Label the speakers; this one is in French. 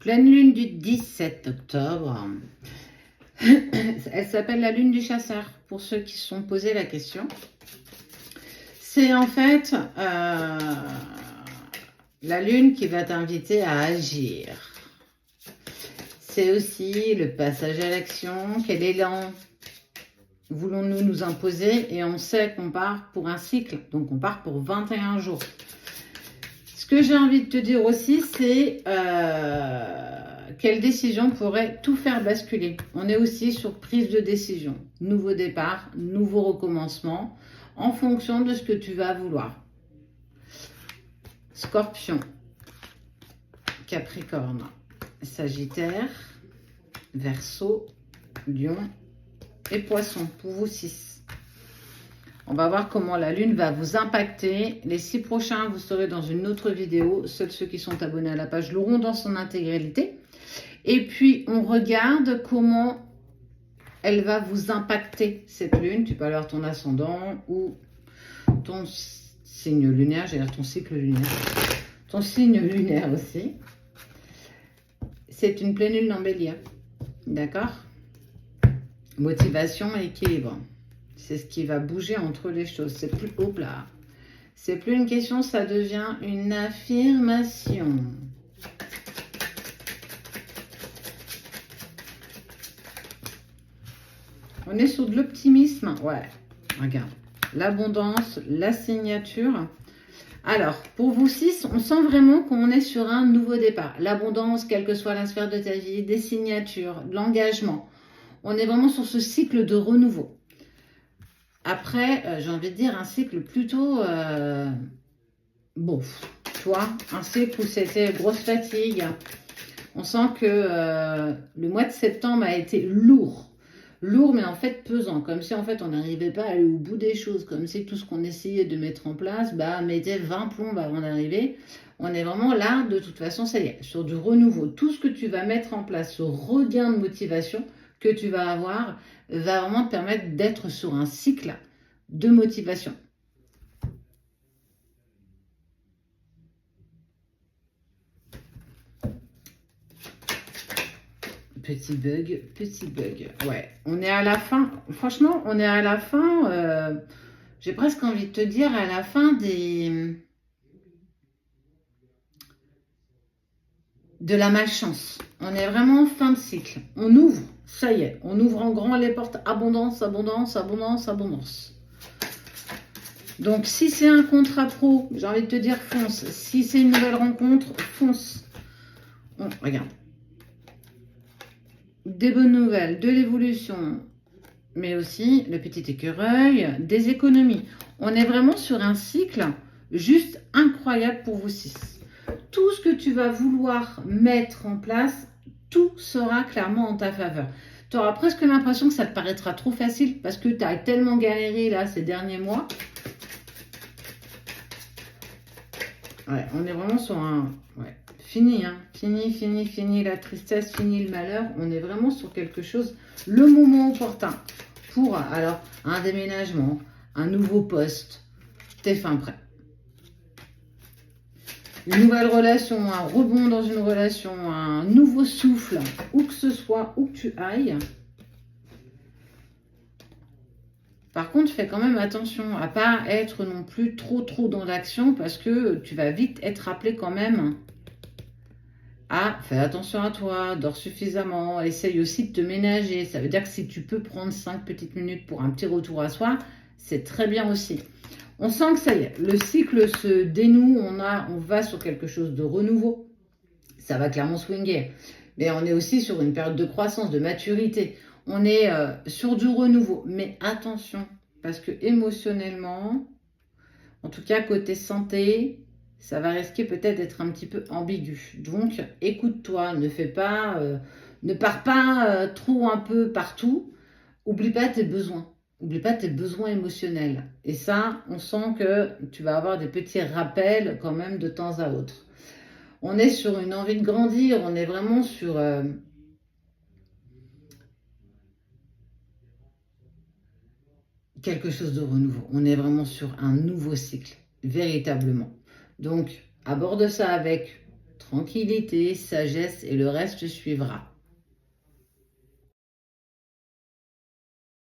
Speaker 1: Pleine lune du 17 octobre. Elle s'appelle la lune du chasseur, pour ceux qui se sont posé la question. C'est en fait la lune qui va t'inviter à agir. C'est aussi le passage à l'action. Quel élan voulons-nous nous imposer? Et on sait qu'on part pour un cycle, donc on part pour 21 jours. Ce que j'ai envie de te dire aussi, c'est quelle décision pourrait tout faire basculer. On est aussi sur prise de décision, nouveau départ, nouveau recommencement, en fonction de ce que tu vas vouloir. Scorpion, Capricorne, Sagittaire, Verseau, Lion et Poisson, pour vous 6. On va voir comment la lune va vous impacter. Les 6 prochains, vous serez dans une autre vidéo. Seuls ceux qui sont abonnés à la page l'auront dans son intégralité. Et puis, on regarde comment elle va vous impacter, cette lune. Tu peux avoir ton ascendant ou ton signe lunaire. J'allais dire ton cycle lunaire. Ton signe lunaire aussi. C'est une pleine lune en Bélier. D'accord? Motivation et équilibre. C'est ce qui va bouger entre les choses. C'est plus haut là. C'est plus une question, ça devient une affirmation. On est sur de l'optimisme. Ouais, regarde. L'abondance, la signature. Alors, pour vous 6, on sent vraiment qu'on est sur un nouveau départ. L'abondance, quelle que soit la sphère de ta vie, des signatures, de l'engagement. On est vraiment sur ce cycle de renouveau. Après, j'ai envie de dire un cycle plutôt bon, tu vois, un cycle où c'était grosse fatigue. On sent que le mois de septembre a été lourd. Lourd, mais en fait pesant. Comme si en fait on n'arrivait pas à aller au bout des choses. Comme si tout ce qu'on essayait de mettre en place, mettait 20 plombes avant d'arriver. On est vraiment là, de toute façon, ça y est, sur du renouveau. Tout ce que tu vas mettre en place, ce regain de motivation que tu vas avoir, va vraiment te permettre d'être sur un cycle de motivation. Petit bug, petit bug. Ouais, on est à la fin. Franchement, on est à la fin. J'ai presque envie de te dire à la fin de la malchance. On est vraiment en fin de cycle. On ouvre, ça y est, on ouvre en grand les portes. Abondance, abondance, abondance, abondance. Donc, si c'est un contrat pro, j'ai envie de te dire fonce. Si c'est une nouvelle rencontre, fonce. Bon, regarde. Des bonnes nouvelles, de l'évolution, mais aussi le petit écureuil, des économies. On est vraiment sur un cycle juste incroyable pour vous 6. Tout ce que tu vas vouloir mettre en place, tout sera clairement en ta faveur. Tu auras presque l'impression que ça te paraîtra trop facile parce que tu as tellement galéré là ces derniers mois. Ouais, on est vraiment sur un... Ouais, fini, hein. Fini la tristesse, fini le malheur. On est vraiment sur quelque chose, le moment opportun pour, alors, un déménagement, un nouveau poste. T'es fin prêt. Une nouvelle relation, un rebond dans une relation, un nouveau souffle, où que ce soit, où que tu ailles. Par contre, fais quand même attention à ne pas être non plus trop dans l'action parce que tu vas vite être rappelé quand même à faire attention à toi, dors suffisamment, essaye aussi de te ménager. Ça veut dire que si tu peux prendre 5 petites minutes pour un petit retour à soi, c'est très bien aussi. On sent que ça y est, le cycle se dénoue, on va sur quelque chose de renouveau. Ça va clairement swinger. Mais on est aussi sur une période de croissance, de maturité. On est sur du renouveau. Mais attention, parce que émotionnellement, en tout cas côté santé, ça va risquer peut-être d'être un petit peu ambigu. Donc, écoute-toi, ne pars pas trop un peu partout. Oublie pas tes besoins. Oublie pas tes besoins émotionnels. Et ça, on sent que tu vas avoir des petits rappels quand même de temps à autre. On est sur une envie de grandir, on est vraiment sur quelque chose de renouveau. On est vraiment sur un nouveau cycle, véritablement. Donc, aborde ça avec tranquillité, sagesse et le reste suivra.